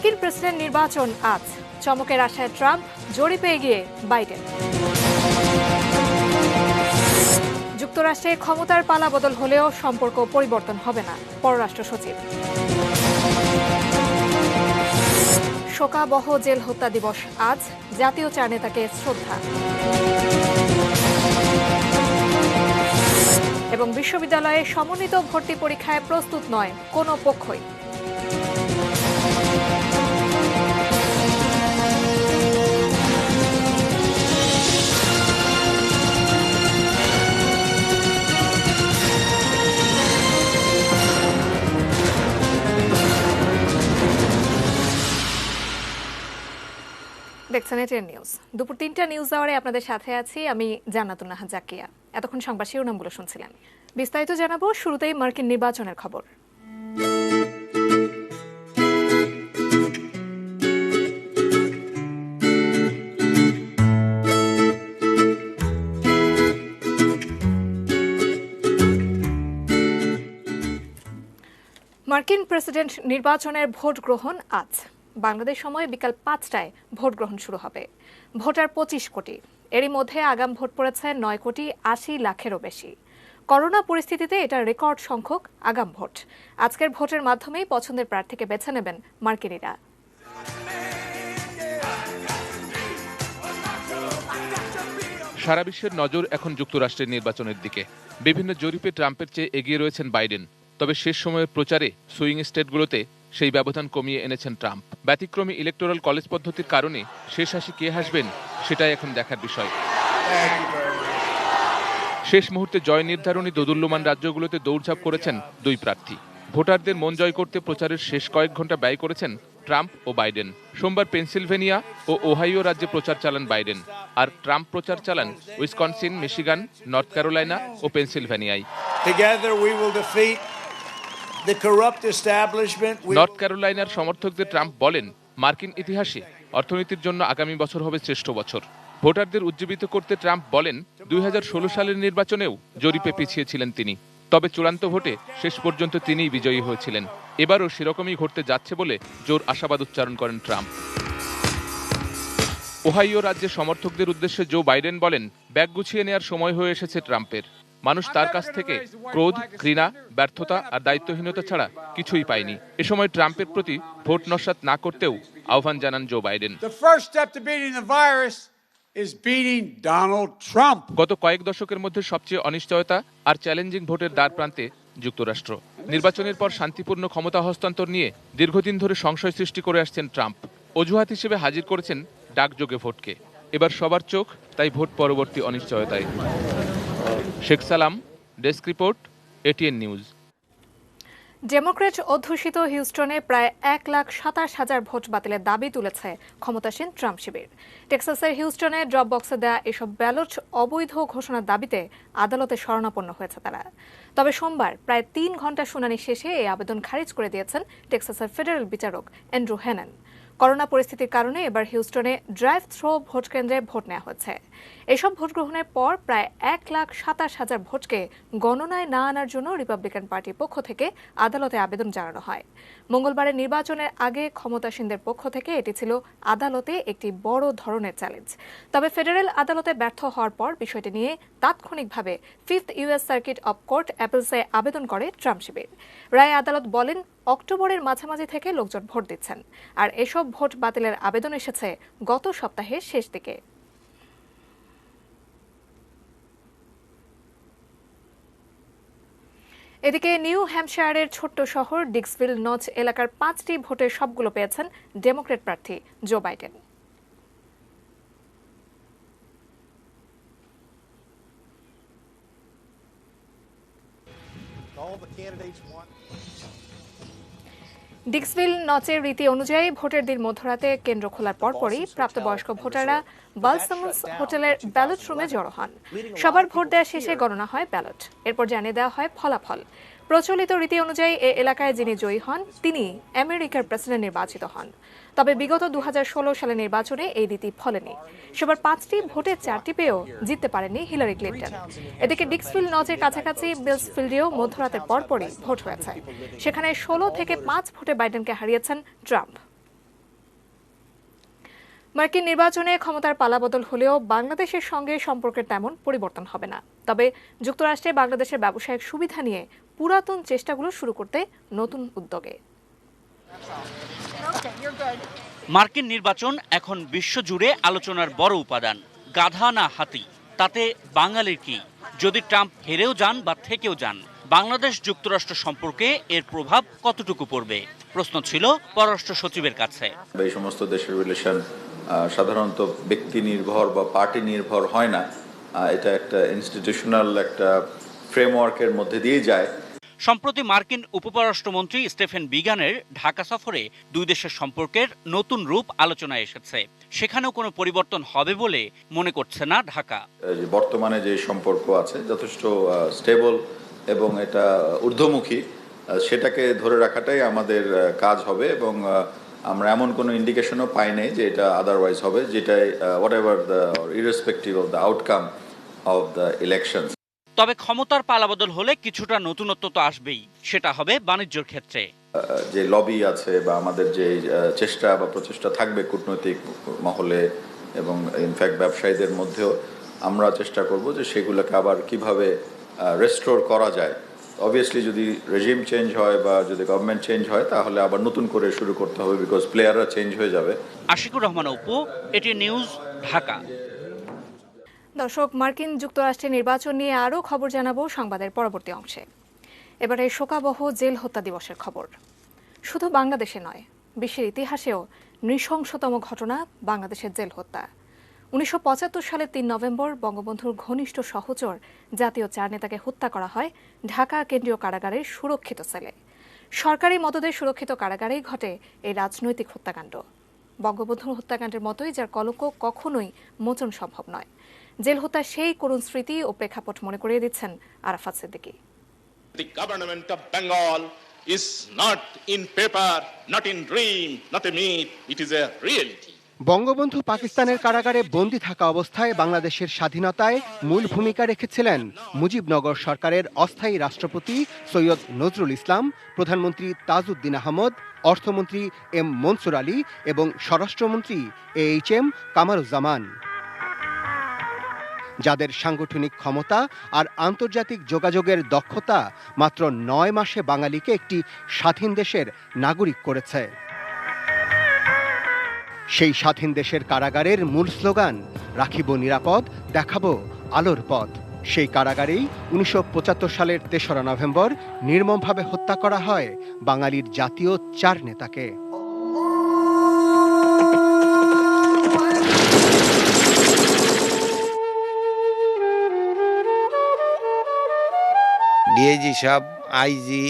মার্কিন প্রেসিডেন্ট নির্বাচন আজ, চমকের আশায় ট্রাম্প, জরিপে এগিয়ে বাইডেন। যুক্তরাষ্ট্রে ক্ষমতার পালা বদল হলেও সম্পর্ক পরিবর্তন হবে না, পররাষ্ট্র সচিব। শোকাবহ জেল হত্যা দিবস আজ, জাতীয় চার নেতাকে শ্রদ্ধা। এবং বিশ্ববিদ্যালয়ে সমন্বিত ভর্তি পরীক্ষায় প্রস্তুত নয় কোনো পক্ষই। দেখছেন এটিএন নিউজ। দুপুর ৩টা নিউজ আওয়ারে আপনাদের সাথে আছি আমি জান্নাতুন নাহা জাকিয়া। এতক্ষণ সংবাদ শিরোনামগুলো শুনছিলেন, বিস্তারিত জানাবো। শুরুতেই মার্কিন নির্বাচনের খবর। মার্কিন প্রেসিডেন্ট নির্বাচনের ভোট গ্রহণ আজ। বাংলাদেশ সময় বিকাল ৫টায় ভোট গ্রহণ শুরু হবে। ভোটার ২৫ কোটি, এরই মধ্যে আগাম ভোট পড়েছে ৯,৮০,০০,০০০-এরও বেশি। করোনা পরিস্থিতিতে এটা রেকর্ড সংখ্যক আগাম ভোট। আজকের ভোটের মাধ্যমেই পছন্দের প্রার্থীকে বেছে নেবেন মার্কিনিরা। সারা বিশ্বের নজর এখন যুক্তরাষ্ট্রের নির্বাচনের দিকে। বিভিন্ন জরিপে ট্রাম্পের চেয়ে এগিয়ে রয়েছেন বাইডেন। তবে শেষ সময়ের প্রচারে সুইং স্টেটগুলোতে সেই ব্যবধান কমিয়ে এনেছেন ট্রাম্প। ব্যতিক্রমী ইলেকটোরাল কলেজ পদ্ধতির কারণে শেষ হাসি কে হাসবেন সেটাই এখন দেখার বিষয়। শেষ মুহূর্তে জয় নির্ধারণী দোদুল্যমান রাজ্যগুলোতে দৌড়ঝাঁপ করেছেন দুই প্রার্থী। ভোটারদের মন জয় করতে প্রচারের শেষ কয়েক ঘন্টা ব্যয় করেছেন ট্রাম্প ও বাইডেন। সোমবার পেনসিলভেনিয়া ও ওহাইও রাজ্যে প্রচার চালান বাইডেন, আর ট্রাম্প প্রচার চালান উইসকনসিন, মিশিগান, নর্থ ক্যারোলাইনা ও পেনসিলভেনিয়ায়। নর্থ ক্যারোলাইনার সমর্থকদের ট্রাম্প বলেন, মার্কিন ইতিহাসে অর্থনীতির জন্য আগামী বছর হবে শ্রেষ্ঠ বছর। ভোটারদের উজ্জীবিত করতে ট্রাম্প বলেন, ২০১৬ সালের নির্বাচনেও জরিপে পিছিয়ে ছিলেন তিনি, তবে চূড়ান্ত ভোটে শেষ পর্যন্ত তিনিই বিজয়ী হয়েছিলেন। এবারও সেরকমই ঘটতে যাচ্ছে বলে জোর আশাবাদ উচ্চারণ করেন ট্রাম্প। ওহাইও রাজ্যের সমর্থকদের উদ্দেশ্যে জো বাইডেন বলেন, ব্যাগ গুছিয়ে নেওয়ার সময় হয়ে এসেছে ট্রাম্পের। মানুষ তার কাছ থেকে ক্রোধ, ঘৃণা, ব্যর্থতা আর দায়িত্বহীনতা ছাড়া কিছুই পায়নি। এ সময় ট্রাম্পের প্রতি ভোট নস্যাৎ না করতেও আহ্বান জানান জো বাইডেন। গত কয়েক দশকের মধ্যে সবচেয়ে অনিশ্চয়তা আর চ্যালেঞ্জিং ভোটের দ্বার প্রান্তে যুক্তরাষ্ট্র। নির্বাচনের পর শান্তিপূর্ণ ক্ষমতা হস্তান্তর নিয়ে দীর্ঘদিন ধরে সংশয় সৃষ্টি করে আসছেন ট্রাম্প। অজুহাত হিসেবে হাজির করেছেন ডাকযোগে ভোটকে। এবার সবার চোখ তাই ভোট পরবর্তী অনিশ্চয়তায়। শেখ সালাম, desk report, ATN news. Democrat অধ্যুষিত হিউস্টনে প্রায় ১,২৭,০০০ ভোট বাতিলের দাবি তুলেছে ক্ষমতাসীন ট্রাম্প শিবির। টেক্সাসের হিউস্টনে ড্রপ বক্সে দেয়া এসব ব্যালট অবৈধ ঘোষণার দাবিতে আদালতে শরণাপন্ন হয়েছে তারা। তবে সোমবার প্রায় ৩ ঘণ্টা শুনানি শেষে এই আবেদন খারিজ করে দিয়েছেন টেক্সাসের ফেডারেল বিচারক অ্যান্ড্রু হ্যানেন। করোনা পরিস্থিতির কারণে এবার হিউস্টনে ড্রাইভ থ্রো ভোট কেন্দ্রে ভোট নেওয়া হচ্ছে। এসব ভোট গ্রহণের পর প্রায় ১,২৭,০০০ ভোটকে গণনায় না আনার জন্য রিপাবলিকান পার্টির পক্ষ থেকে আদালতে আবেদন জানানো হয়। মঙ্গলবারের নির্বাচনের আগে ক্ষমতাসীনদের পক্ষ থেকে এটি ছিল আদালতে একটি বড় ধরনের চ্যালেঞ্জ। তবে ফেডারেল আদালতে ব্যর্থ হওয়ার পর বিষয়টি নিয়ে তাৎক্ষণিকভাবে 5th US circuit of court অ্যাপেলসে আবেদন করে ট্রাম্প শিবির। রায়ে আদালত বলেন, অক্টোবরের মাঝামাঝি থেকে লোকজন ভোট দিচ্ছেন, আর এসব ভোট বাতিলের আবেদন এসেছে গত সপ্তাহের শেষ দিকে। এদিকে নিউ হ্যাম্পশায়ারের ছোট্ট শহর ডিক্সভিল নচ এলাকার 5টি ভোটের সবগুলো পেয়েছেন ডেমোক্র্যাট প্রার্থী জো বাইডেন। ডিক্সভিল নচের রীতি অনুযায়ী ভোটের দিন মধ্যরাতে কেন্দ্র খোলার পরপরই প্রাপ্তবয়স্ক ভোটাররা বালসামন্স হোটেলের ব্যালট রুমে জড়ো হন। সবার ভোট দেওয়া শেষে গণনা হয় ব্যালট, এরপর জানিয়ে দেওয়া হয় ফলাফল। প্রচলিত রীতি অনুযায়ী এ এলাকায় যিনি জয়ী হন তিনি আমেরিকার প্রেসিডেন্ট নির্বাচিত হন। তবে বিগত ২০১৬ সালের নির্বাচনে এই রীতি ফলেনি। সেবার 5টি ভোটে 4টি পেয়েও জিততে পারেননি হিলারি ক্লিন্টন। এদিকে ডিক্সভিল নচের কাছাকাছি বিলসফিল্ডেও মধ্যরাতের পরপরই ভোট হয়েছে। সেখানে 16 থেকে 5 ভোটে বাইডেনকে হারিয়েছেন ট্রাম্প। মার্কিন নির্বাচনে ক্ষমতার পালাবদল হলেও বাংলাদেশের সঙ্গে সম্পর্কের তেমন পরিবর্তন হবে না। তবে যুক্তরাষ্ট্রে বাংলাদেশের ব্যবসায়িক সুবিধা নিয়ে পুরাতন চেষ্টাগুলো শুরু করতে নতুন উদ্যোগে। মার্কিন নির্বাচন এখন বিশ্বজুড়ে আলোচনার বড় উপাদান। গাধা না হাতি, তাতে বাঙালির কি? যদি ট্রাম্প হেরেও যান বা থেকেও যান, বাংলাদেশ যুক্তরাষ্ট্র সম্পর্কে এর প্রভাব কতটুকু পড়বে? প্রশ্ন ছিল পররাষ্ট্র সচিবের কাছে। এই সমস্ত দেশের রিলেশন সাধারণত ব্যক্তি নির্ভর বা পার্টি নির্ভর হয় না, এটা একটা ইনস্টিটিউশনাল একটা ফ্রেমওয়ার্কের মধ্যে দিয়ে যায়। সম্প্রতি মার্কিন উপপররাষ্ট্রমন্ত্রী স্টেফেন বিগানের ঢাকা সফরে দুই দেশের সম্পর্কের নতুন রূপ আলোচনায় এসেছে। সেখানেও কোনো পরিবর্তন হবে বলে মনে করছে না ঢাকা। বর্তমানে যে সম্পর্ক আছে যথেষ্ট স্টেবল এবং এটা ঊর্ধ্বমুখী, সেটাকে ধরে রাখাটাই আমাদের কাজ হবে এবং আমরা এমন কোনো ইন্ডিকেশনও পাই নাই যে এটা আদারওয়াইজ হবে, যেটাই what ever the irrespective of the outcome of the election. তবে ক্ষমতার পালাবদল হলে কিছুটা নতুনত্ব তো আসবেই, সেটা হবে বাণিজ্যের ক্ষেত্রে। যে লবি আছে বা আমাদের যে চেষ্টা বা প্রচেষ্টা থাকবে কূটনৈতিক মহলে এবং ইনফ্যাক্ট ব্যবসায়ীদের মধ্যেও, আমরা চেষ্টা করব যে সেগুলোকে আবার কিভাবে রেস্টোর করা যায়। অবভিয়াসলি যদি রেজিম চেঞ্জ হয় বা যদি গভর্নমেন্ট চেঞ্জ হয় তাহলে আবার নতুন করে শুরু করতে হবে, বিকজ প্লেয়াররা চেঞ্জ হয়ে যাবে। আশিকুর রহমান অপু, এটি নিউজ, ঢাকা। দর্শক, মার্কিন যুক্তরাষ্ট্রের নির্বাচন নিয়ে আরও খবর জানাবো সংবাদের পরবর্তী অংশে। এবারে শোকাবহ জেল হত্যা দিবসের খবর। শুধু বাংলাদেশে নয়, বিশ্বের ইতিহাসেও নৃশংসতম ঘটনা বাংলাদেশের জেল হত্যা। 1975 সালের 3 নভেম্বর বঙ্গবন্ধুর ঘনিষ্ঠ সহচর জাতীয় 4 নেতাকে হত্যা করা হয় ঢাকা কেন্দ্রীয় কারাগারের সুরক্ষিত সেলে। সরকারি মদদে সুরক্ষিত কারাগারেই ঘটে এই রাজনৈতিক হত্যাকাণ্ড। বঙ্গবন্ধুর হত্যাকাণ্ডের মতোই, যার কলঙ্ক কখনোই মোচন সম্ভব নয়। জেল হত্যার সেই করুণ স্মৃতি ও প্রেক্ষাপট মনে করিয়ে দিচ্ছেন Arafat Siddiqui. The government of Bengal is not in paper, not in dream, not a myth, it is a reality. Bangabandhu পাকিস্তানের কারাগারে বন্দী থাকা অবস্থায় বাংলাদেশের স্বাধীনতায় মূল ভূমিকা রেখেছিলেন মুজিবনগর সরকারের অস্থায়ী রাষ্ট্রপতি সৈয়দ নজরুল ইসলাম, প্রধানমন্ত্রী তাজউদ্দিন আহমদ, অর্থমন্ত্রী এম মনসুর আলী এবং স্বরাষ্ট্রমন্ত্রী AHM কামারুজ্জামান, যাদের সাংগঠনিক ক্ষমতা আর আন্তর্জাতিক যোগাযোগের দক্ষতা মাত্র 9 মাসে বাঙালিকে একটি স্বাধীন দেশের নাগরিক করেছে। সেই স্বাধীন দেশের কারাগারের মূল স্লোগান, রাখিব নিরাপদ, দেখাবো আলোর পথ। সেই কারাগারেই 1975 সালের 3রা নভেম্বর নির্মমভাবে হত্যা করা হয় বাঙালির জাতীয় 4 নেতাকে। ডিআইজি সাহেব, আইজি,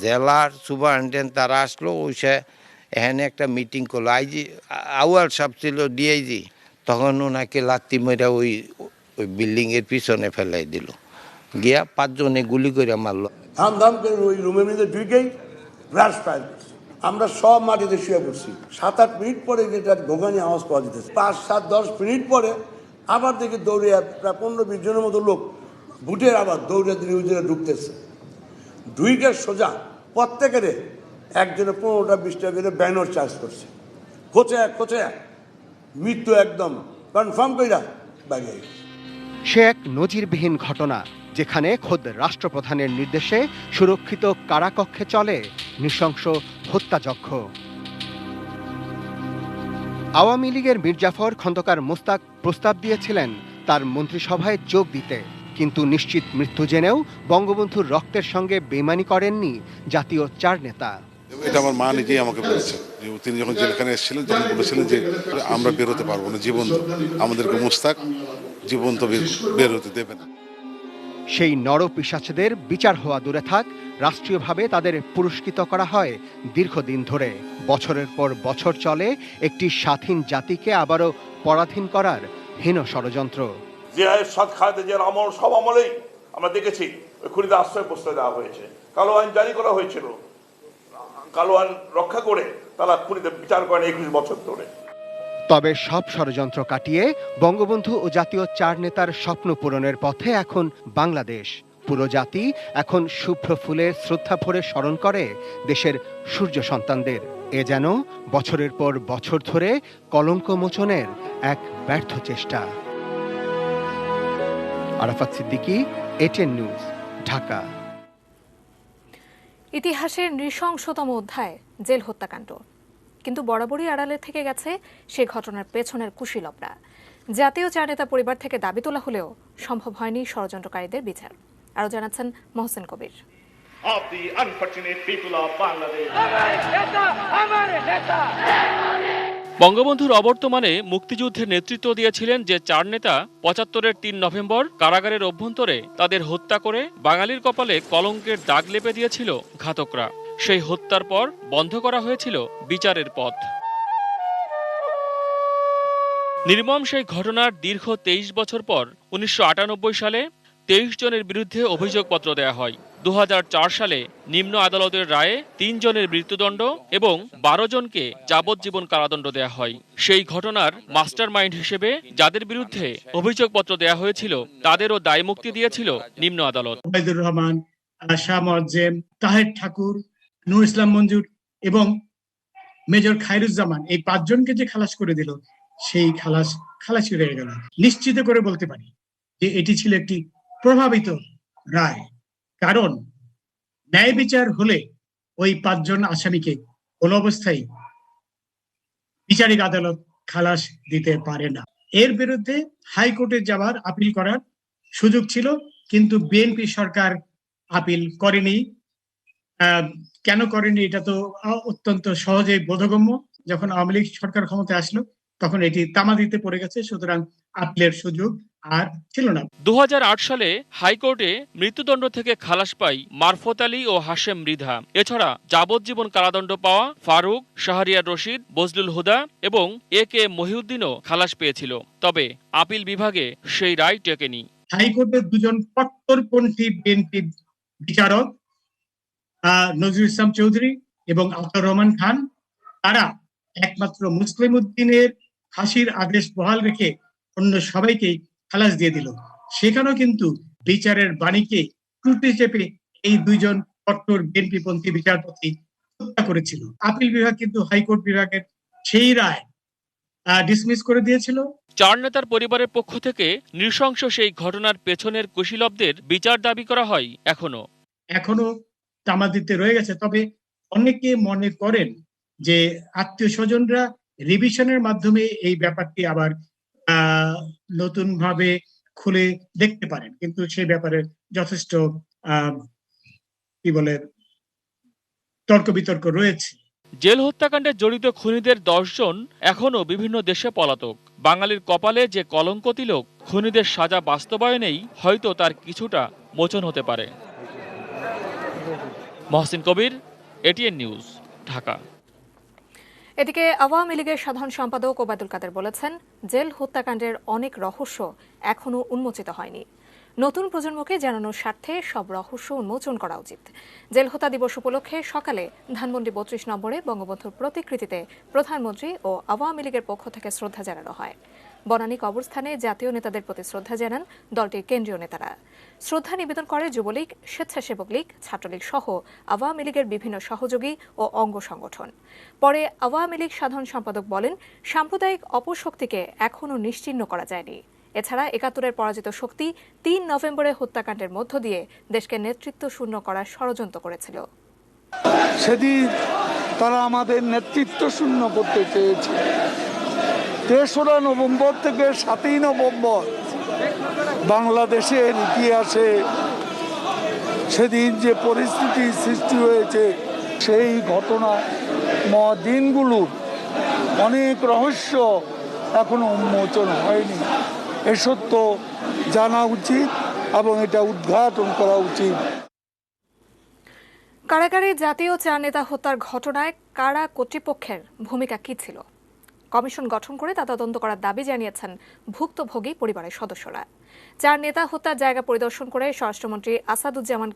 জেলার সুপারিনটেন্ডেন্ট তারা আসলো, ওইসে এখানে একটা মিটিং করলো। আইজি আউয়াল সাহেব ছিল ডিআইজি, তখন ওনাকে লাত্তি মেরা ওই বিল্ডিংয়ের পিছনে ফেলাই দিল, গিয়া 5 জনে গুলি করে মারলো। ধাম করে ওই রুমের মধ্যে ঢুকেই ব্রাশ ফায়ার করছে। আমরা সব মাটিতে শুয়ে পড়ছি। 7-8 মিনিট পরে যেটা ঘোগানি আওয়াজ পাওয়া যেতেছে। 5-7-10 মিনিট পরে আবার দেখি দৌড়ে প্রায় 15-20 জনের মতো লোক বুটের আবার দৌড়ে দিয়ে ঢুকতেছে। ঢুইকে সোজা প্রত্যেকের একজনে 15টা-20টা করে ব্যানর চার্জ করছে। খোঁচে মৃত্যু একদম কনফার্ম কইরা বাইরে। সে এক নজিরবিহীন ঘটনা, যেখানে খোদ রাষ্ট্রপ্রধানের নির্দেশে সুরক্ষিত কারাকক্ষে চলে নৃশংস হত্যাযজ্ঞ। আওয়ামী লীগের মির্জাফর খন্দকার মোস্তাক প্রস্তাব দিয়েছিলেন তার মন্ত্রিসভায় যোগ দিতে, কিন্তু নিশ্চিত মৃত্যু জেনেও বঙ্গবন্ধুর রক্তের সঙ্গে বেইমানি করেননি জাতীয় 4 নেতা। এটা আমার মা নিজেই আমাকে বলেছে। তিনি যখন জেলখানে এসেছিলেন তখন বলেছিলেন যে আমরা বেরোতে পারবো না জীবন্ত, আমাদেরকে মোস্তাক জীবন্ত বের হতে দেবে না। সেই নরপিশাচদের বিচার হওয়া দূরে থাক, রাষ্ট্রীয়ভাবে তাদের পুরস্কৃত করা হয় দীর্ঘদিন ধরে। বছরের পর বছর চলে একটি স্বাধীন জাতিকে আবারও পরাধীন করার হীন ষড়যন্ত্র। জিয়ায়ের সাথ খালেদা জিয়ার আমল, সব আমলেই আমরা দেখেছি ওই খুনিতে আশ্রয় প্রশ্রয় দেওয়া হয়েছে, কালো আইন জারি করা হয়েছিল, কালো আইন রক্ষা করে তারা খুনিতে বিচার করেন 21 বছর ধরে। তবে সব ষড়যন্ত্র কাটিয়ে বঙ্গবন্ধু ও জাতীয় 4 নেতার স্বপ্ন পূরণের পথে এখন বাংলাদেশ। পুরো জাতি এখন শুভ্র ফুলের শ্রদ্ধা ভরে স্মরণ করে দেশের সূর্য সন্তানদের। এ যেন বছরের পর বছর ধরে কলঙ্ক মোচনের এক ব্যর্থ চেষ্টা। Arafat Siddiqui, ATN news, Dhaka. ইতিহাসের নৃশংসতম অধ্যায় জেল হত্যাকাণ্ড, কিন্তু বরাবরই আড়ালে থেকে গেছে সে ঘটনার পেছনের কুশীলবরা। জাতীয় চার নেতা পরিবার থেকে দাবি তোলা হলেও সম্ভব হয়নি ষড়যন্ত্রকারীদের বিচার। আরও জানাচ্ছেন মহসিন কবির। বঙ্গবন্ধুর অবর্তমানে মুক্তিযুদ্ধের নেতৃত্ব দিয়েছিলেন যে চার নেতা ৭৫-এর ৩ নভেম্বর কারাগারের অভ্যন্তরে তাদের হত্যা করে বাঙালির কপালে কলঙ্কের দাগ লেপে দিয়েছিল ঘাতকরা। সেই হত্যার পর বন্ধ করা হয়েছিল বিচারের পথ। নির্মম সেই ঘটনার দীর্ঘ ২৩ বছর পর ১৯৯৮ সালে ২৩ জনের বিরুদ্ধে অভিযোগপত্র দেয়া হয়। ২০০৪ সালে নিম্ন আদালতের রায়ে ৩ জনের মৃত্যুদণ্ড এবং ১২ জনকে যাবজ্জীবন কারাদণ্ড দেয়া হয়। সেই ঘটনার মাস্টার মাইন্ড হিসেবে যাদের বিরুদ্ধে অভিযোগপত্র দেয়া হয়েছিল তাদেরও দায়মুক্তি দিয়েছিল নিম্ন আদালত। ওবায়দুর রহমান, শাহ মুয়াজ্জেম, তাহের ঠাকুর, নূর ইসলাম মঞ্জুর এবং মেজর খায়রুজ্জামান, এই ৫ জনকে যে খালাস করে দিল, সেই খালাসি রয়ে গেল। নিশ্চিত করে বলতে পারি যে এটি ছিল একটি প্রভাবিত রায়, কারণ ন্যায় বিচার হলে ওই ৫ জন আসামিকে কোন অবস্থায় বিচারিক আদালত খালাস দিতে পারে না। এর বিরুদ্ধে হাইকোর্টে যাওয়ার আপিল করার সুযোগ ছিল, কিন্তু বিএনপি সরকার আপিল করেনি। কেন করেনি এটা তো অত্যন্ত সহজেই বোধগম্য। যখন আওয়ামী লীগ সরকার ক্ষমতায় আসলো তখন এটি তামাদিতে পড়ে গেছে, সুতরাং আপিলের সুযোগ আর ছিল না। ২০০৮ সালে হাইকোর্টে মৃত্যুদণ্ড থেকে খালাস পায় মারফত আলী ও হাশেম মৃধা। এছাড়া যাবজ্জীবন কারাদণ্ড পাওয়া ফারুক, শাহরিয়ার রশিদ, বজলুল হুদা এবং AK মহিউদ্দিনও খালাস পেয়েছিল। তবে আপিল বিভাগে সেই রায় টেকেনি। হাইকোর্টের ২ জন কট্টরপন্থী বিএনপি বিচারক, নজরুল ইসলাম চৌধুরী এবং আতাউর রহমান খান, তারা একমাত্র মুসলিম উদ্দিনের ফাঁসির আদেশ বহাল রেখে অন্য সবাইকে খালাস দিয়ে দিল। সেখানেও কিন্তু বিচারের বাণীকে ত্রুটি চেপে এই ২ জন কট্টর বিএনপিপন্থী বিচারপতি হত্যা করেছিল। আপিল বিভাগ কিন্তু হাইকোর্ট বিভাগের সেই রায় ডিসমিস করে দিয়েছিল। চার নেতার পরিবারের পক্ষ থেকে নৃশংস সেই ঘটনার পেছনের কুশীলবদের বিচার দাবি করা হয়। এখনো তামাদিতে রয়ে গেছে। তবে অনেকে মনে করেন যে আত্মীয় স্বজনরা রিভিশনের মাধ্যমে এই ব্যাপারটি আবার নতুন ভাবে খুলে দেখতে পারেন, কিন্তু সেই ব্যাপারে যথেষ্ট তর্ক বিতর্ক রয়েছে। জেল হত্যাকাণ্ডে জড়িত খুনিদের ১০ জন এখনো বিভিন্ন দেশে পলাতক। বাঙালির কপালে যে কলঙ্ক তিলক, খুনিদের সাজা বাস্তবায়নেই হয়তো তার কিছুটা মোচন হতে পারে। মহসিন কবির, এটিএন নিউজ, ঢাকা। এদিকে আওয়ামী লীগের সাধারণ সম্পাদক ওবায়দুল কাদের বলেছেন, জেল হত্যাকাণ্ডের অনেক রহস্য এখনো উন্মোচিত হয়নি। নতুন প্রজন্মকে জানানোর স্বার্থে সব রহস্য উন্মোচন করা উচিত। জেল হত্যা দিবস উপলক্ষে সকালে ধানমন্ডি ৩২ নম্বরে বঙ্গবন্ধুর প্রতিকৃতিতে প্রধানমন্ত্রী ও আওয়ামী লীগের পক্ষ থেকে শ্রদ্ধা জানানো হয়। বনানী কবরস্থানে জাতীয় নেতাদের প্রতি শ্রদ্ধা জানান দলটির কেন্দ্রীয় নেতারা। শ্রদ্ধা নিবেদন করে যুবলীগ, স্বেচ্ছাসেবক লীগ, ছাত্রলীগ সহ আওয়ামী লীগের বিভিন্ন সহযোগী ও অঙ্গ সংগঠন। পরে আওয়ামী লীগ সাধারণ সম্পাদক বলেন, সাম্প্রদায়িক অপশক্তিকে এখনও নিশ্চিহ্ন করা যায়নি। এছাড়া ৭১-এর পরাজিত শক্তি ৩ নভেম্বরের হত্যাকাণ্ডের মধ্য দিয়ে দেশকে নেতৃত্ব শূন্য করার ষড়যন্ত্র করেছিল। সেদিন তারা আমাদের নেতৃত্ব শূন্য করতে চেয়েছে। ৩রা নভেম্বর থেকে ৭ই নভেম্বর বাংলাদেশের ইতিহাসে সেদিন যে পরিস্থিতি সৃষ্টি হয়েছে, সেই ঘটনা দিনগুলোর অনেক রহস্য এখনো উন্মোচন হয়নি। এ সত্য জানা উচিত এবং এটা উদ্ঘাটন করা উচিত। কারাগারে জাতীয় চার নেতা হত্যার ঘটনায় কারা কর্তৃপক্ষের ভূমিকা কি ছিল? কমিশন গঠন করে তা তদন্ত করার দাবি জানিয়েছেন ভুক্তভোগী পরিবারের সদস্যরা। চার নেতা হত্যার জায়গা পরিদর্শন করে স্বরাষ্ট্রমন্ত্রী আসাদুজ্জামান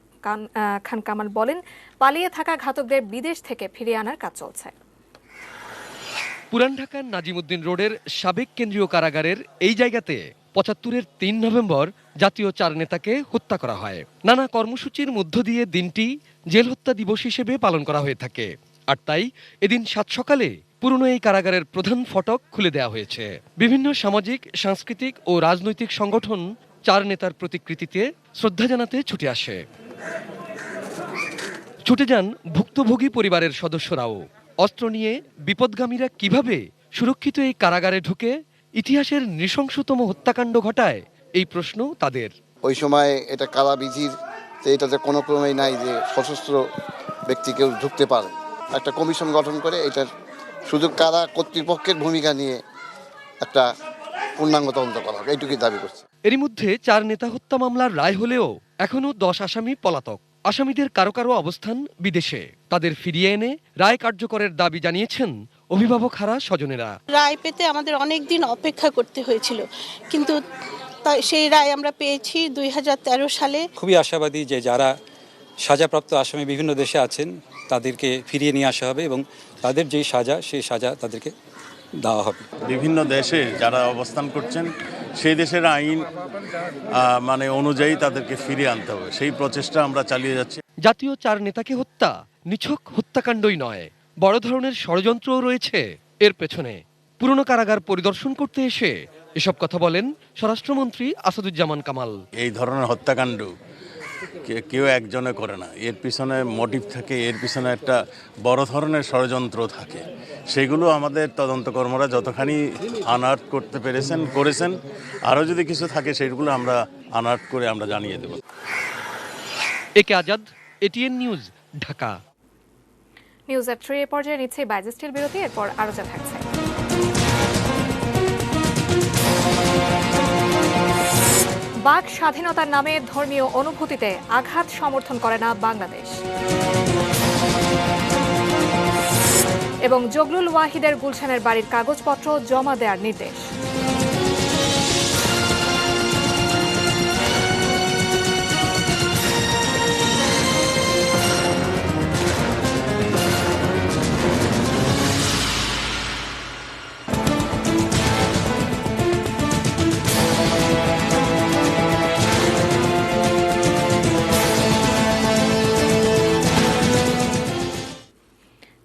খান কামাল বলেন, পালিয়ে থাকা ঘাতকদের বিদেশ থেকে ফিরিয়ে আনার কাজ চলছে। পুরান ঢাকার নাজিমউদ্দিন রোডের সাবেক কেন্দ্রীয় কারাগারের এই জায়গাতে ৭৫-এর ৩ নভেম্বর জাতীয় ৪ নেতাকে হত্যা করা হয়। নানা কর্মসূচির মধ্য দিয়ে দিনটি জেল হত্যা দিবস হিসেবে পালন করা হয়ে থাকে। আর তাই এদিন সাত সকালে পুরনো এই কারাগারের প্রধান ফটক খুলে দেওয়া হয়েছে। বিভিন্ন সামাজিক, সাংস্কৃতিক ও রাজনৈতিক সংগঠন ৪ নেতার প্রতিকৃতিতে শ্রদ্ধা জানাতে ছুটে আসে। ছুটে যান ভুক্তভোগী পরিবারের সদস্যরাও। অস্ত্র নিয়ে বিপদগামীরা কিভাবে সুরক্ষিত এই কারাগারে ঢুকে ইতিহাসের নৃশংসতম হত্যাকাণ্ড ঘটায়, এই প্রশ্ন তাদের। ওই সময় এটা কারাবিধির, এটাতে কোনো ক্রমেই নাই যে সশস্ত্র ব্যক্তি কেউ ঢুকতে পারে। একটা কমিশন গঠন করে এটার শুধু কারা কর্তৃপক্ষের ভূমিকা নিয়ে একটা পূর্ণাঙ্গ তদন্ত করা হবে, এইটুকুই দাবি করছে। এরই মধ্যে ৪ নেতা হত্যা মামলার রায় হলেও এখনো ১০ আসামি পলাতক। আসামিদের কারো কারো অবস্থান বিদেশে। তাদের ফিরিয়ে এনে রায় কার্যকরের দাবি জানিয়েছেন অভিভাবক হারা স্বজনেরা। রায় পেতে আমাদের অনেক দিন অপেক্ষা করতে হয়েছিল, কিন্তু সেই রায় আমরা পেয়েছি ২০১৩ সালে। খুবই আশাবাদী যে যারা সাজাপ্রাপ্ত আসামি বিভিন্ন দেশে আছেন তাদেরকে ফিরিয়ে নিয়ে আসা হবে এবং তাদের যেই সাজা সেই সাজা তাদেরকে দেওয়া হবে। বিভিন্ন দেশে যারা অবস্থান করছেন সেই দেশের আইন অনুযায়ী তাদেরকে ফিরিয়ে আনতে হবে, সেই প্রচেষ্টা আমরা চালিয়ে যাচ্ছি। জাতীয় ৪ নেতাকে হত্যা নিছক হত্যাকাণ্ডই নয়, বড় ধরনের ষড়যন্ত্রও রয়েছে এর পেছনে। পুরনো কারাগার পরিদর্শন করতে এসে এসব কথা বলেন স্বরাষ্ট্রমন্ত্রী আসাদুজ্জামান কামাল। এই ধরনের হত্যাকাণ্ড কেউ একজনে করে না, এর পিছনে মোটিভ থাকে, এর পিছনে একটা বড় ধরনের ষড়যন্ত্র থাকে। সেগুলো আমাদের তদন্তকর্মীরা যতখানি আনার্ট করতে করেছেন, আরও যদি কিছু থাকে সেগুলো আমরা আনার্ট করে আমরা জানিয়ে দেব। A K Azad, ATN news, Dhaka. News at 3 এ পর্যায়ে নিচ্ছে বাইজেস্টিল বিরতি, এরপর আরো যা থাকছে। বাক স্বাধীনতার নামে ধর্মীয় অনুভূতিতে আঘাত সমর্থন করে না বাংলাদেশ। এবং জগলুল ওয়াহিদের গুলশানের বাড়ির কাগজপত্র জমা দেওয়ার নির্দেশ।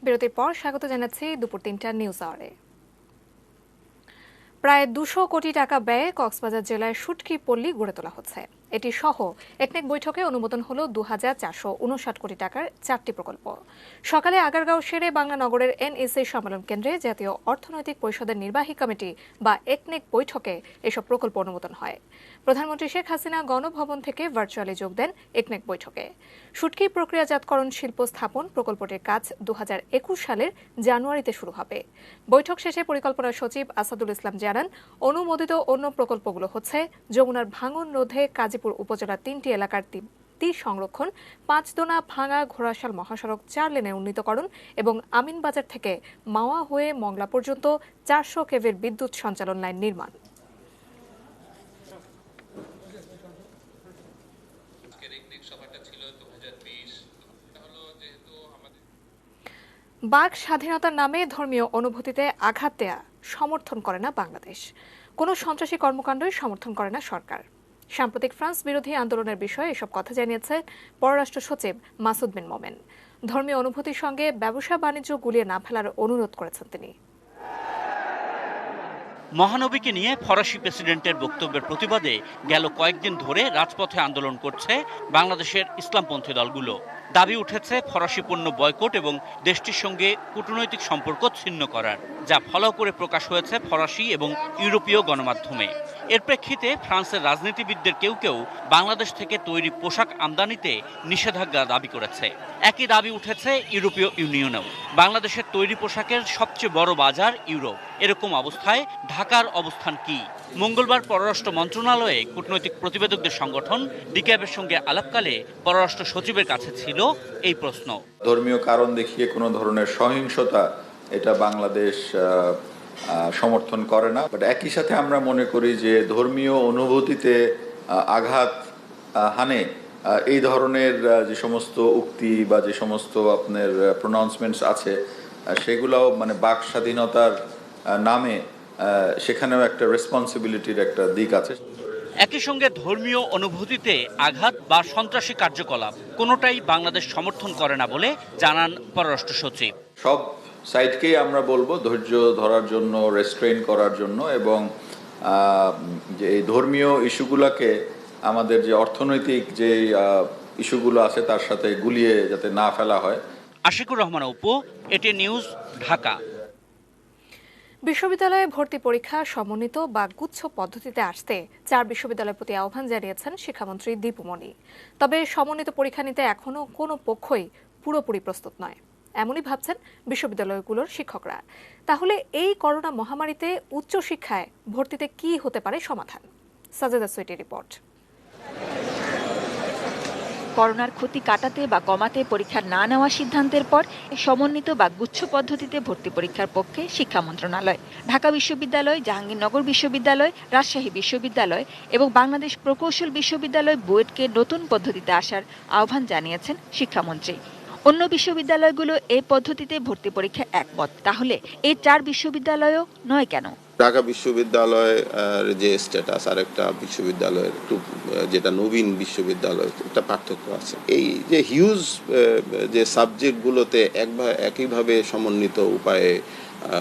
বিরতির পর স্বাগত জানাচ্ছি দুপুর ৩টার নিউজ আওয়ারে। প্রায় ২০০ কোটি টাকা ব্যয়ে কক্সবাজার জেলায় শুটকি পল্লী গড়ে তোলা হচ্ছে। এটি সহ একনেক বৈঠকে অনুমোদন হল ২,৪৫৯ কোটি টাকার 4টি প্রকল্প। সকালে আগারগাঁও শেরে বাংলা নগরের এনএসএ সম্মেলন কেন্দ্রে জাতীয় অর্থনৈতিক পরিষদের নির্বাহী কমিটি বা একনেক বৈঠকে এসব প্রকল্প অনুমোদন হয়। প্রধানমন্ত্রী শেখ হাসিনা গণভবন থেকে ভার্চুয়ালি যোগ দেন একনেক বৈঠকে। শুটকি প্রক্রিয়াজাতকরণ শিল্প স্থাপন প্রকল্পটির কাজ ২০২১ সালের জানুয়ারিতে শুরু হবে। বৈঠক শেষে পরিকল্পনা সচিব আসাদুল ইসলাম জানান, অনুমোদিত অন্য প্রকল্পগুলো হচ্ছে যমুনার ভাঙন রোধে কাজীপুর উপজেলার 3টি এলাকার তীর সংরক্ষণ, 5 দোনা ভাঙা ঘোড়াশাল মহাসড়ক 4 লেনে উন্নীতকরণ এবং আমিনবাজার থেকে মাওয়া হয়ে মংলা পর্যন্ত 400 কেভির বিদ্যুৎ সঞ্চালন লাইন নির্মাণ। বাক স্বাধীনতার নামে ধর্মীয় অনুভূতিতে আঘাত দেয়া সমর্থন করে না বাংলাদেশ। কোনো সন্ত্রাসী কর্মকাণ্ডই সমর্থন করে না সরকার। সাম্প্রতিক ফ্রান্স বিরোধী আন্দোলনের বিষয়ে এসব কথা জানিয়েছে পররাষ্ট্র সচিব মাসুদ বিন মোমেন। ধর্মীয় অনুভূতির সঙ্গে ব্যবসা বাণিজ্য গুলিয়ে না ফেলার অনুরোধ করেছেন তিনি। মহানবীকে নিয়ে ফরাসি প্রেসিডেন্টের বক্তব্যের প্রতিবাদে গেল কয়েকদিন ধরে রাজপথে আন্দোলন করছে বাংলাদেশের ইসলামপন্থী দলগুলো। দাবি উঠেছে ফরাসি পণ্য বয়কট এবং দেশটির সঙ্গে কূটনৈতিক সম্পর্ক ছিন্ন করার, যা ফলো করে প্রকাশ হয়েছে ফরাসি এবং ইউরোপীয় গণমাধ্যমে। এর প্রেক্ষিতে ফ্রান্সের রাজনীতিবিদদের কেউ কেউ বাংলাদেশ থেকে তৈরি পোশাক আমদানিতে নিষেধাজ্ঞা দাবি করেছে। একই দাবি উঠেছে ইউরোপীয় ইউনিয়নেও। বাংলাদেশের তৈরি পোশাকের সবচেয়ে বড় বাজার ইউরোপ। এরকম অবস্থায় ঢাকার অবস্থান কি? মঙ্গলবার পররাষ্ট্র মন্ত্রণালয়ে কূটনৈতিক প্রতিবেদকদের সংগঠন ডিক্যাবের সঙ্গে আলাপকালে পররাষ্ট্র সচিবের কাছে ছিল এই প্রশ্ন। ধর্মীয় কারণ দেখিয়ে কোনো ধরনের সহিংসতা এটা বাংলাদেশ সমর্থন করে না। বাট একই সাথে আমরা মনে করি যে ধর্মীয় অনুভূতিতে আঘাত হানে এই ধরনের যে সমস্ত উক্তি বা যে সমস্ত আপনার প্রোনাউন্সমেন্টস আছে সেগুলোও বাক স্বাধীনতার নামে সেখানেও একটা রেসপন্সিবিলিটির একটা দিক আছে। একই সঙ্গে ধর্মীয় অনুভূতিতে আঘাত বা সন্ত্রাসী কার্যকলাপ কোনোটাই বাংলাদেশ সমর্থন করে না বলে জানান পররাষ্ট্র সচিব। সব সাইডকেই আমরা বলবো ধৈর্য ধরার জন্য, রেস্ট্রেইন করার জন্য, এবং যে এই ধর্মীয় ইস্যুগুলোকে আমাদের যে অর্থনৈতিক যে ইস্যুগুলো আছে তার সাথে গুলিয়ে যাতে না ফেলা হয়। Ashikur Rahman Apu, ATN news, Dhaka. বিশ্ববিদ্যালয়ে ভর্তি পরীক্ষা সমন্বিত বা গুচ্ছ পদ্ধতিতে আসতে 4 বিশ্ববিদ্যালয়ের প্রতি আহ্বান জানিয়েছেন শিক্ষামন্ত্রী দীপু মনি। তবে সমন্বিত পরীক্ষা নিতে এখনো কোনো পক্ষই পুরোপুরি প্রস্তুত নয়, এমনই ভাবছেন বিশ্ববিদ্যালয়গুলোর শিক্ষকরা। তাহলে এই করোনা মহামারীতে উচ্চশিক্ষায় ভর্তিতে কি হতে পারে সমাধান? সাজেদা সুইটির রিপোর্ট। করোনার ক্ষতি কাটাতে বা কমাতে পরীক্ষা না নেওয়ার সিদ্ধান্তের পর সমন্বিত বা গুচ্ছ পদ্ধতিতে ভর্তি পরীক্ষার পক্ষে শিক্ষা মন্ত্রণালয়। ঢাকা বিশ্ববিদ্যালয়, জাহাঙ্গীরনগর বিশ্ববিদ্যালয়, রাজশাহী বিশ্ববিদ্যালয় এবং বাংলাদেশ প্রকৌশল বিশ্ববিদ্যালয় বুয়েটকে নতুন পদ্ধতিতে আসার আহ্বান জানিয়েছেন শিক্ষামন্ত্রী। অন্য বিশ্ববিদ্যালয়গুলো এই পদ্ধতিতে ভর্তি পরীক্ষা একমত, তাহলে এই 4 বিশ্ববিদ্যালয়ও নয় কেন? ঢাকা বিশ্ববিদ্যালয়ের যে স্ট্যাটাস আর একটা বিশ্ববিদ্যালয়ের যেটা নবীন বিশ্ববিদ্যালয়, একটা পার্থক্য আছে। এই যে হিউজ যে সাবজেক্টগুলোতে একইভাবে সমন্বিত উপায়ে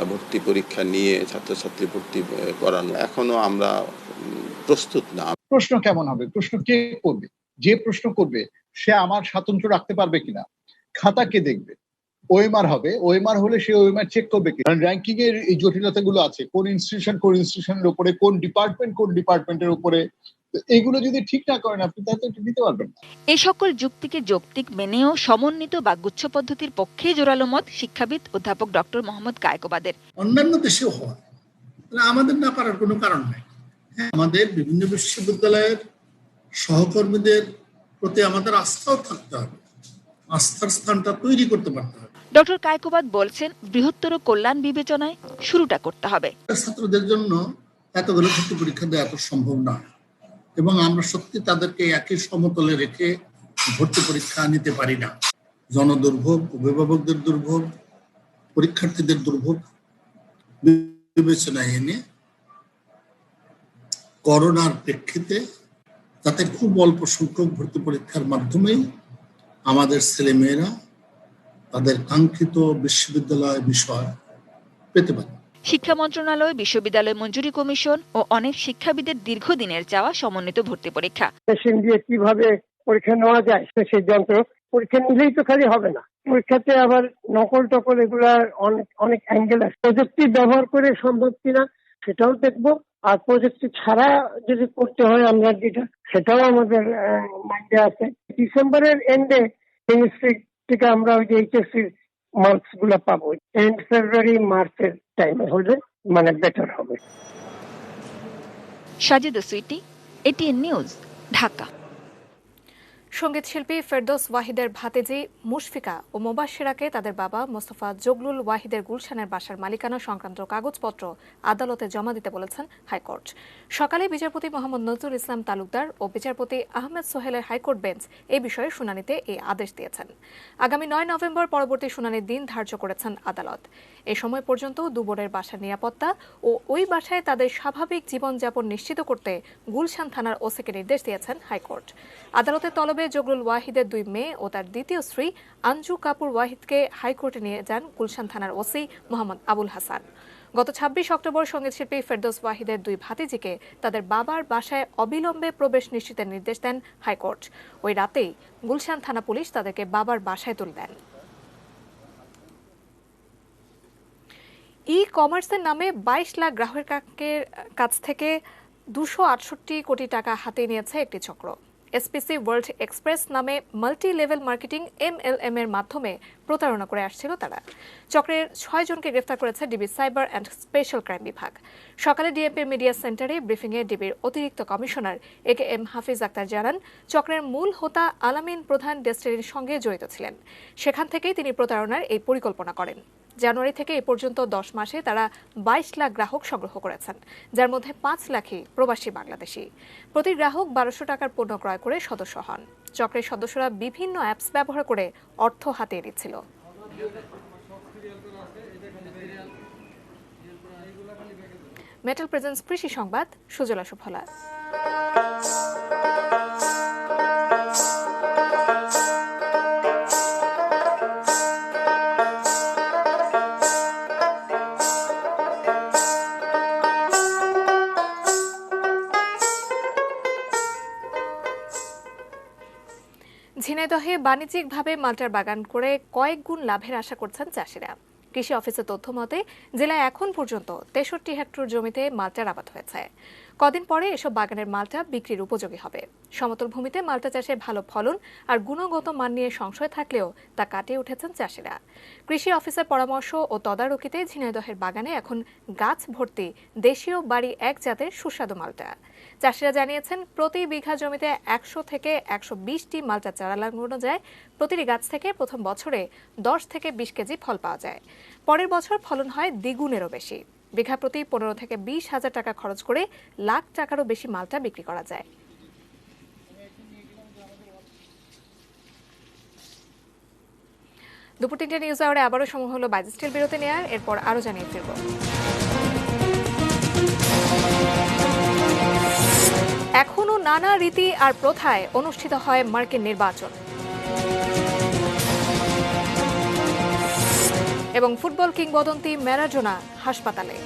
ভর্তি পরীক্ষা নিয়ে ছাত্রছাত্রী ভর্তি করানো, এখনো আমরা প্রস্তুত না। প্রশ্ন কেমন হবে? প্রশ্ন কে করবে? যে প্রশ্ন করবে সে আমার স্বাতন্ত্র্য রাখতে পারবে কিনা? খাতা কে দেখবে? ওএমআর হবে, ওএমআর হলে সে ওএমআর চেক করবে কি? র্যাঙ্কিং এর এই জটিলতাগুলো আছে, কোন ইনস্টিটিউশনের উপরে, কোন ডিপার্টমেন্টের উপরে, এগুলো যদি ঠিক না করেন আপনি তাহলে দিতে পারবেন না। এই সকল যুক্তিকে যৌক্তিক মেনেও সমন্বিত বা গুচ্ছ পদ্ধতির পক্ষে জোরালো মত শিক্ষাবিদ অধ্যাপক ডক্টর মোহাম্মদ কায়কোবাদের। অন্যান্য দেশেও হয়, আমাদের না পারার কোনো কারণ নাই। আমাদের বিভিন্ন বিশ্ববিদ্যালয়ের সহকর্মীদের প্রতি আমাদের আস্থাও থাকতে হবে, আস্থার স্থানটা তৈরি করতে পারতে হবে। ডক্টর কায়কোবাদ বলছেন, বৃহত্তর কল্যাণ বিবেচনায় শুরুটা করতে হবে। ছাত্রদের জন্য এতগুলো ভর্তি পরীক্ষা দেওয়া এত সম্ভব না, এবং আমরা সত্যি তাদেরকে একই সমতলে রেখে ভর্তি পরীক্ষা নিতে পারি না। জনদুর্ভোগ, অভিভাবকদের দুর্ভোগ, পরীক্ষার্থীদের দুর্ভোগ বিবেচনায় এনে করোনার প্রেক্ষিতে তাতে খুব অল্প সংখ্যক ভর্তি পরীক্ষার মাধ্যমেই আমাদের ছেলেমেয়েরা তাদের কাঙ্ক্ষিত বিশ্ববিদ্যালয় বিষয় পেতে পারে। শিক্ষা মন্ত্রণালয়, বিশ্ববিদ্যালয় মঞ্জুরি কমিশন ও অনেক শিক্ষাবিদের দীর্ঘদিনের চাওয়া সমন্বিত ভর্তি পরীক্ষা। মেশিন দিয়ে কিভাবে পরীক্ষা নেওয়া যায় সেই যন্ত্র, পরীক্ষা নিলেই তো খালি হবে না, পরীক্ষাতে আবার নকল টকল এগুলা অনেক অ্যাঙ্গেল আছে। প্রযুক্তি ব্যবহার করে সম্ভব কিনা সেটাও দেখবো, আর প্রযুক্তি ছাড়া যদি করতে হয় আমরা যেটা, সেটাও আমাদের মাইন্ডে আছে। ডিসেম্বরের এন্ডে কেমিস্ট্রি থেকে আমরা ওই যে এইচএসসি মার্কস গুলা পাবো, এন্ড ফেব্রুয়ারি মার্চের টাইমে হলে মানে বেটার হবে। Sajeda Sweety, ATN news, Dhaka. সঙ্গীত শিল্পী ফেরদৌস ওয়াহিদের ভাতিজি মুশফিকা ও মোবাশ্বেরাকে তাদের বাবা মোস্তফা জগলুল ওয়াহিদের গুলশানের বাসার মালিকানা সংক্রান্ত কাগজপত্র আদালতে জমা দিতে বলেছেন হাইকোর্ট। সকালে বিচারপতি মোহাম্মদ নজরুল ইসলাম তালুকদার ও বিচারপতি আহমেদ সোহেলের হাইকোর্ট বেঞ্চ এই বিষয়ে শুনানিতে এই আদেশ দিয়েছেন। আগামী 9 নভেম্বর পরবর্তী শুনানির দিন ধার্য করেছেন আদালত। এ সময় পর্যন্ত দুবোনের বাসার নিরাপত্তা ও ওই বাসায় তাদের স্বাভাবিক জীবনযাপন নিশ্চিত করতে গুলশান থানার ওসিকে নির্দেশ দিয়েছেন হাইকোর্ট। আদালতের তলবে জগলুল ওয়াহিদের 2 মেয়ে ও তার দ্বিতীয় স্ত্রী আঞ্জু কাপুর ওয়াহিদকে হাইকোর্টে নিয়ে যান গুলশান থানার ওসি মোহাম্মদ আবুল হাসান। গত 26 অক্টোবর সঙ্গীতশিল্পী ফেরদৌস ওয়াহিদের 2 ভাতিজিকে তাদের বাবার বাসায় অবিলম্বে প্রবেশ নিশ্চিতের নির্দেশ দেন হাইকোর্ট। ওই রাতেই গুলশান থানা পুলিশ তাদেরকে বাবার বাসায় তুলে দেন। ই কমার্সের নামে 22 লাখ গ্রাহকের কাছ থেকে 268 কোটি টাকা হাতিয়ে নিয়েছে একটি চক্র। এসপিসি ওয়ার্ল্ড এক্সপ্রেস নামে মাল্টি লেভেল মার্কেটিং MLM এর মাধ্যমে প্রতারণা করে আসছিল তারা। চক্রের 6 জনকে গ্রেফতার করেছে DB cyber and special crime বিভাগ। সকালে ডিএমপির মিডিয়া সেন্টারে ব্রিফিংয়ে ডিবির অতিরিক্ত কমিশনার AKM হাফিজ আক্তার জানান, চক্রের মূল হোতা আলামিন প্রধান ডেস্টিনির সঙ্গে জড়িত ছিলেন। সেখান থেকেই তিনি প্রতারণার এই পরিকল্পনা করেন। জানুয়ারি থেকে এ পর্যন্ত 10 মাসে তারা 22 লাখ গ্রাহক সংগ্রহ করেছেন, যার মধ্যে 5 লাখই প্রবাসী বাংলাদেশি। প্রতি গ্রাহক 1200 টাকার পণ্য ক্রয় করে সদস্য হন। চক্রের সদস্যরা বিভিন্ন অ্যাপস ব্যবহার করে অর্থ হাতিয়ে নিচ্ছিল। মেটাল প্রেজেন্স কৃষি সংবাদ, সুজলা সুফলা। ঝিনাইদহে বাণিজ্যিকভাবে মাল্টার বাগান করে কয়েক গুণ লাভের আশা করছেন চাষিরা। কৃষি অফিসের তথ্য মতে জেলায় এখন পর্যন্ত 63 হেক্টর জমিতে মাল্টার আবাদ হয়েছে। কদিন পরে এসব বাগানের মাল্টা বিক্রির উপযোগী হবে। সমতল ভূমিতে মাল্টা চাষে ভালো ফলন আর গুণগত মান নিয়ে সংশয় থাকলেও তা কাটিয়ে উঠেছেন চাষিরা। কৃষি অফিসের পরামর্শ ও তদারকিতে ঝিনাইদহের বাগানে এখন গাছ ভর্তি দেশীয় বাড়ি এক জাতের সুস্বাদু মাল্টা। চাষিরা জানিয়েছেন প্রতি বিঘা জমিতে 100 থেকে 120টি মাল্টা চারা লাগানো যায়। প্রতিটি গাছ থেকে প্রথম বছরে 10 থেকে 20 কেজি ফল পাওয়া যায়। পরের বছর ফলন হয় দ্বিগুণেরও বেশি। বিঘা প্রতি 15 থেকে 20 হাজার টাকা খরচ করে লাখ টাকারও বেশি মাল্টা বিক্রি করা যায়। দুপুর 3টে নিউজ আওয়ারে আবারও সময় হলো বাইজেস্টেল বিরতি নেয়ার, এরপর আরো জানিয়ে ফিরব। এখনো নানা রীতি আর প্রথায় অনুষ্ঠিত হয় মার্কিন নির্বাচন। এবং ফুটবল কিংবদন্তি ম্যারাডোনা হাসপাতালে।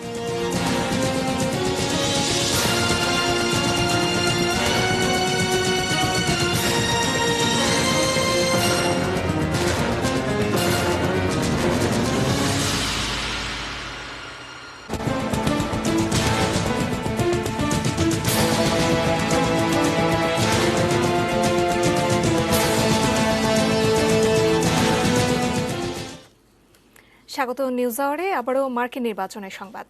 স্বাগত নিউজ আওয়ারে আবারও মার্কিন নির্বাচনের সংবাদ।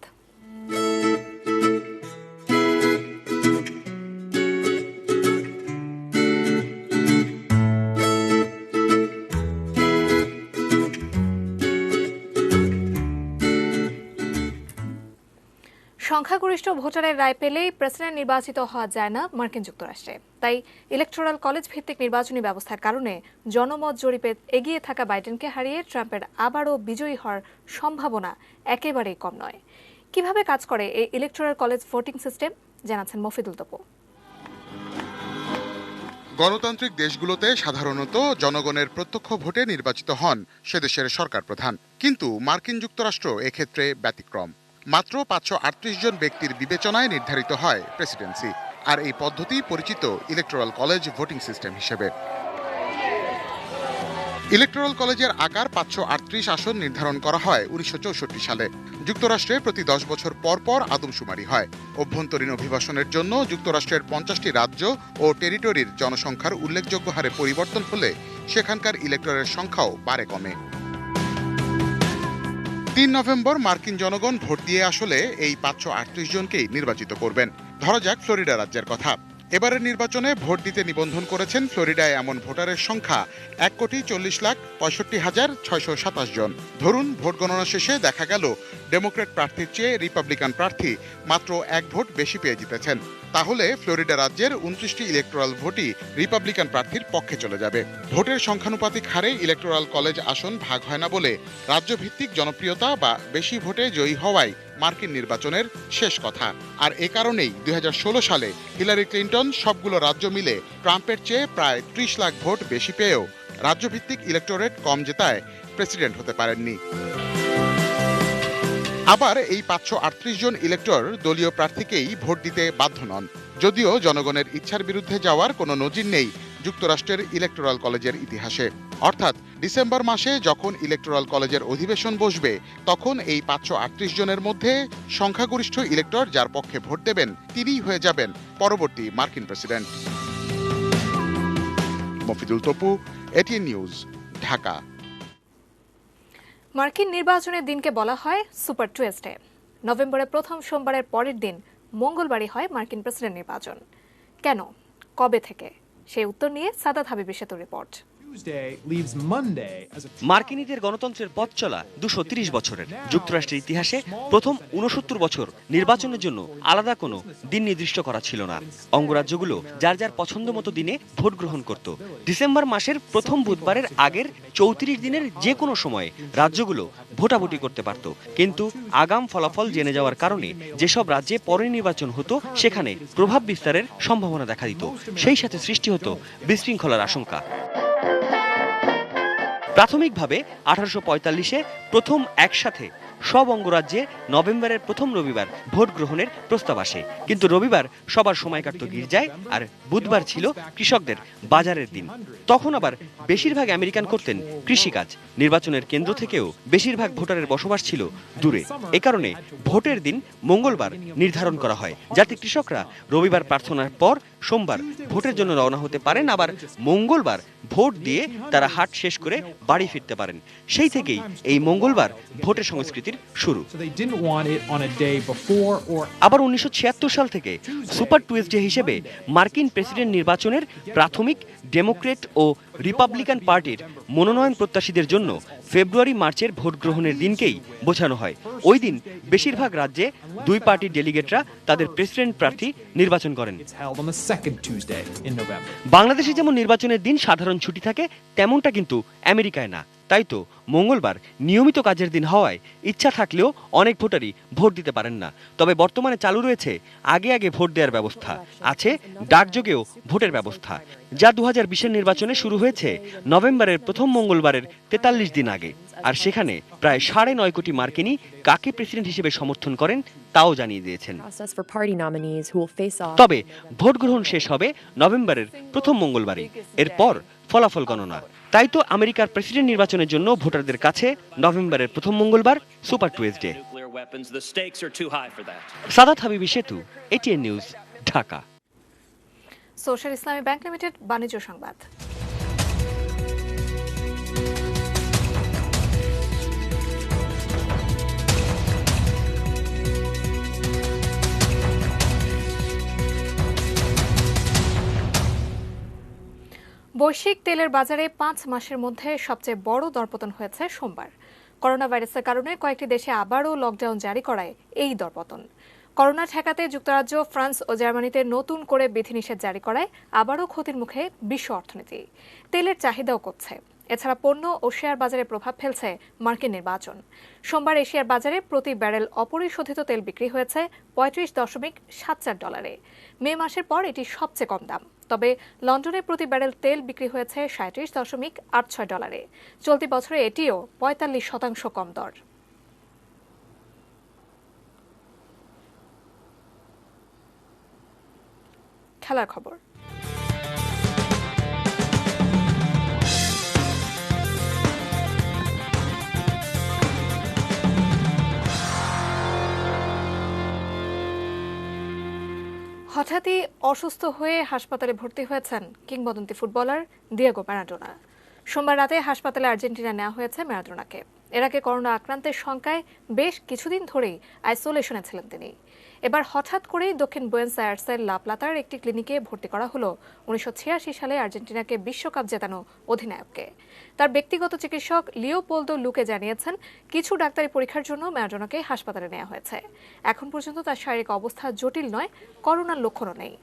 সংখ্যাগরিষ্ঠ ভোটারের রায় পেলেই প্রেসিডেন্ট নির্বাচিত হওয়া যায় না মার্কিন যুক্তরাষ্ট্রে। তাই ইলেকটোরাল কলেজ ভিত্তিক নির্বাচনী ব্যবস্থার কারণে জনমত জরিপে এগিয়ে থাকা বাইডেনকে হারিয়ে ট্রাম্পের আবারও বিজয়ী হওয়ার সম্ভাবনা একেবারেই কম নয়। কিভাবে কাজ করে এই ইলেকটোরাল কলেজ ভোটিং সিস্টেম জানাচ্ছেন মফিদুল তপু। গণতান্ত্রিক দেশগুলোতে সাধারণত জনগণের প্রত্যক্ষ ভোটে নির্বাচিত হন সেদেশের সরকার প্রধান, কিন্তু মার্কিন যুক্তরাষ্ট্র এক্ষেত্রে ব্যতিক্রম। মাত্র 538 জন ব্যক্তির বিবেচনায় নির্ধারিত হয় প্রেসিডেন্সি, আর এই পদ্ধতি পরিচিত ইলেকটোরাল কলেজ ভোটিং সিস্টেম হিসেবে। ইলেকটোরাল কলেজের আকার 538 আসন নির্ধারণ করা হয় 1964 সালে। যুক্তরাষ্ট্রে প্রতি 10 বছর পর পর আদমশুমারি হয়। অভ্যন্তরীণ অভিবাসনের জন্য যুক্তরাষ্ট্রের 50টি রাজ্য ও টেরিটরির জনসংখ্যার উল্লেখযোগ্য হারে পরিবর্তন হলে সেখানকার ইলেক্টরের সংখ্যাও বাড়ে কমে। 3 নভেম্বর মার্কিন জনগণ ভোট দিয়ে আসলে এই 538 জনকেই নির্বাচিত করবেন। ধরা যাক ফ্লোরিডা রাজ্যের কথা। এবারের নির্বাচনে ভোট দিতে নিবন্ধন করেছেন ফ্লোরিডায় এমন ভোটারের সংখ্যা 1,40,65,627 জন। ধরুন ভোট গণনা শেষে দেখা গেল ডেমোক্র্যাট প্রার্থীর চেয়ে রিপাবলিকান প্রার্থী মাত্র 1 ভোট বেশি পেয়ে জিতেছেন। তাহলে ফ্লোরিডা রাজ্যের 29টি ইলেকটোরাল ভোটই রিপাবলিকান প্রার্থীর পক্ষে চলে যাবে। ভোটের সংখ্যানুপাতিক হারে ইলেকটোরাল কলেজ আসন ভাগ হয় না বলে রাজ্যভিত্তিক জনপ্রিয়তা বা বেশি ভোটে জয়ী হওয়াই মার্কিন নির্বাচনের শেষ কথা। আর এ কারণেই 2016 সালে হিলারি ক্লিন্টন সবগুলো রাজ্য মিলে ট্রাম্পের চেয়ে প্রায় 30 লাখ ভোট বেশি পেয়েও রাজ্যভিত্তিক ইলেকটোরেট কম জেতায় প্রেসিডেন্ট হতে পারেননি। আবার এই 538 জন ইলেক্টর দলীয় প্রার্থীকেই ভোট দিতে বাধ্য নন, যদিও জনগণের ইচ্ছার বিরুদ্ধে যাওয়ার কোনো নজির নেই যুক্তরাষ্ট্রের ইলেকটোরাল কলেজের ইতিহাসে। অর্থাৎ ডিসেম্বর মাসে যখন ইলেকটোরাল কলেজের অধিবেশন বসবে, তখন এই 538 জনের মধ্যে সংখ্যাগরিষ্ঠ ইলেক্টর যার পক্ষে ভোট দেবেন তিনিই হয়ে যাবেন পরবর্তী মার্কিন president. Mofidul Tapu, ATN news, Dhaka. মার্কিন নির্বাচনের দিনকে বলা হয় সুপার টুয়েসডে। নভেম্বরের প্রথম সোমবারের পরের দিন মঙ্গলবারই হয় মার্কিন প্রেসিডেন্ট নির্বাচন। কেন, কবে থেকে, সেই উত্তর নিয়ে সাদাত হাবিবের সেতু রিপোর্ট। মার্কিনীদের গণতন্ত্রের পথ চলা 230 বছরের। যুক্তরাষ্ট্রের ইতিহাসে প্রথম 69 বছর নির্বাচনের জন্য আলাদা কোনো দিন নির্দিষ্ট করা ছিল না। অঙ্গরাজ্যগুলো যার যার পছন্দ মতো দিনে ভোট গ্রহণ করত। ডিসেম্বর মাসের প্রথম বুধবারের আগের 34 দিনের যে কোনো সময়ে রাজ্যগুলো ভোটাভুটি করতে পারত, কিন্তু আগাম ফলাফল জেনে যাওয়ার কারণে যেসব রাজ্যে পরে নির্বাচন হতো সেখানে প্রভাব বিস্তারের সম্ভাবনা দেখা দিত। সেই সাথে সৃষ্টি হতো বিশৃঙ্খলার আশঙ্কা। প্রাথমিকভাবে 1845-এ প্রথম একসাথে সব অঙ্গরাজ্যে নভেম্বরের প্রথম রবিবার ভোট গ্রহণের প্রস্তাব আসে, কিন্তু রবিবার সবার সময় কাটত গির্জায় আর বুধবার ছিল কৃষকদের বাজারের দিন। তখন আবার বেশিরভাগ আমেরিকান করতেন কৃষিকাজ। নির্বাচনের কেন্দ্র থেকেও বেশিরভাগ ভোটারের বসবাস ছিল দূরে। এ কারণে ভোটের দিন মঙ্গলবার নির্ধারণ করা হয়, যাতে কৃষকরা রবিবার প্রার্থনার পর সোমবার ভোটের জন্য রওনা হতে পারেন, আবার মঙ্গলবার ভোট দিয়ে তারা হাট শেষ করে বাড়ি ফিরতে পারেন। সেই থেকেই এই মঙ্গলবার ভোটের সংস্কৃতির শুরু। আবার 1976 সাল থেকে সুপার টুইসডে হিসেবে মার্কিন প্রেসিডেন্ট নির্বাচনের প্রাথমিক ডেমোক্রেট ও রিপাবলিকান পার্টির মনোনয়ন প্রত্যাশীদের জন্য ফেব্রুয়ারি মার্চের ভোট গ্রহণের দিনকেই বোঝানো হয়। ওই দিন বেশিরভাগ রাজ্যে দুই পার্টির ডেলিগেটরা তাদের প্রেসিডেন্ট প্রার্থী নির্বাচন করেন। বাংলাদেশে যেমন নির্বাচনের দিন সাধারণ ছুটি থাকে, তেমনটা কিন্তু আমেরিকায় না। তাই তো মঙ্গলবার নিয়মিত কাজের দিন হওয়ায় ইচ্ছা থাকলেও অনেক ভোটারই ভোট দিতে পারেন না। তবে বর্তমানে চালু রয়েছে আগে আগে ভোট দেওয়ার ব্যবস্থা, আছে ডাকযোগেও ভোটের ব্যবস্থা, যা 2020-এর নির্বাচনে শুরু হয়েছে নভেম্বরের প্রথম মঙ্গলবারের 43 দিন আগে। আর সেখানে প্রায় 9.5 কোটি মার্কিনী কাকে প্রেসিডেন্ট হিসেবে সমর্থন করেন তাও জানিয়ে দিয়েছেন। তবে ভোট গ্রহণ শেষ হবে নভেম্বরের প্রথম মঙ্গলবারে, এরপর ফলাফল গণনা। তাই তো আমেরিকার প্রেসিডেন্ট নির্বাচনের জন্য ভোটারদের কাছে নভেম্বরের প্রথম মঙ্গলবার সুপার টুইসডে। সাদাত হাবিবি সেতু, এটিএন নিউজ, ঢাকা। সোশ্যাল ইসলামী ব্যাংক লিমিটেড বাণিজ্য সংবাদ। বৈশ্বিক তেলের বাজারে 5 মাসের মধ্যে সবচেয়ে বড় দরপতন হয়েছে সোমবার। করোনা ভাইরাসের কারণে কয়েকটি দেশে আবারও লকডাউন জারি করায় এই দরপতন। করোনা ঠেকাতে যুক্তরাজ্য, ফ্রান্স ও জার্মানিতে নতুন করে বিধিনিষেধ জারি করায় আবারও ক্ষতির মুখে বিশ্ব অর্থনীতি। তেলের চাহিদাও কমছে। এছাড়া পণ্য ও শেয়ার বাজারে প্রভাব ফেলছে মার্কিন নির্বাচন। সোমবার এশিয়ার বাজারে প্রতি ব্যারেল অপরিশোধিত তেল বিক্রি হয়েছে $35.74। মে মাসের পর এটি সবচেয়ে কম দাম। তবে লন্ডনে প্রতি ব্যারেল তেল বিক্রি হয়েছে $37.86। চলতি বছরে এটিও 45% কম দর। খেলার খবর। হঠাৎই অসুস্থ হয়ে হাসপাতালে ভর্তি হয়েছেন কিংবদন্তি ফুটবলার দিয়েগো ম্যারাডোনা। সোমবার রাতে হাসপাতালে আর্জেন্টিনা নেওয়া হয়েছে ম্যারাডোনাকে। এর আগে করোনা আক্রান্তের শঙ্কায় বেশ কিছুদিন ধরেই আইসোলেশনে ছিলেন তিনি। এবার হঠাৎ করেই দক্ষিণ বুয়েন্স আয়ার্সের লা প্লাতার একটি ক্লিনিকে ভর্তি করা হলো 1986 সালে আর্জেন্টিনাকে বিশ্বকাপ জেতানো অধিনায়ককে। তার ব্যক্তিগত চিকিৎসক লিওপোলদো লুকে জানিয়েছেন, কিছু ডাক্তারি পরীক্ষার জন্য ম্যারাডোনাকে হাসপাতালে নেওয়া হয়েছে। এখন পর্যন্ত তার শারীরিক অবস্থা জটিল নয়, করোনার লক্ষণও নেই।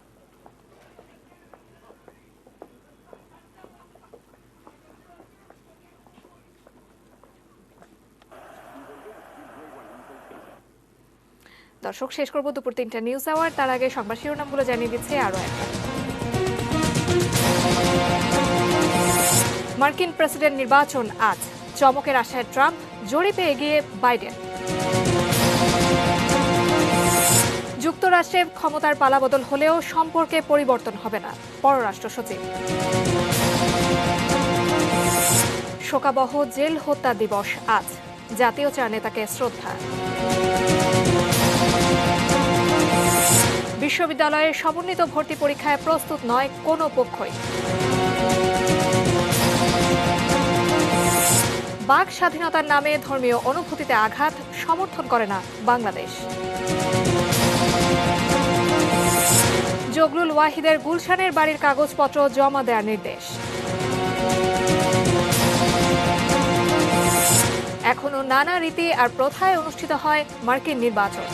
দর্শক, শেষ করব দুপুর 3টা নিউজ আওয়ার। তার আগে সংবাদ শিরোনামগুলো জানিয়ে দিচ্ছে আরো একবার। মার্কিন প্রেসিডেন্ট নির্বাচন আজ, চমকের আশায় ট্রাম্প, জরিপে এগিয়ে বাইডেন। যুক্তরাষ্ট্রে ক্ষমতার পালাবদল হলেও সম্পর্কে পরিবর্তন হবে না, পররাষ্ট্র সচিব। শোকাবহ জেল হত্যা দিবস আজ, জাতীয় চার নেতাকে শ্রদ্ধা। বিশ্ববিদ্যালয়ের সমন্বিত ভর্তি পরীক্ষায় প্রস্তুত নয় কোনো পক্ষই। বাক স্বাধীনতার নামে ধর্মীয় অনুভূতিতে আঘাত সমর্থন করে না বাংলাদেশ। জগলুল ওয়াহিদের গুলশানের বাড়ির কাগজপত্র জমা দেওয়ার নির্দেশ। এখনো নানা রীতি আর প্রথায় অনুষ্ঠিত হয় মার্কিন নির্বাচন।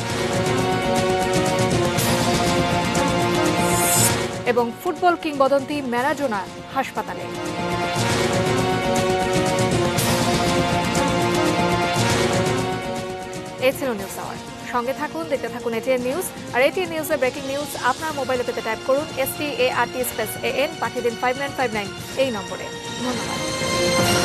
এবং ফুটবল কিংবদন্তি ম্যারাডোনা হাসপাতালে। এই ছিল নিউজ আওয়ার। সঙ্গে থাকুন, দেখতে থাকুন এটিএন নিউজ। আর এটিএন নিউজের ব্রেকিং নিউজ আপনার মোবাইলে পেতে টাইপ করুন START স্পেস AN, পাঠিয়ে দিন 5959 এই নম্বরে। ধন্যবাদ।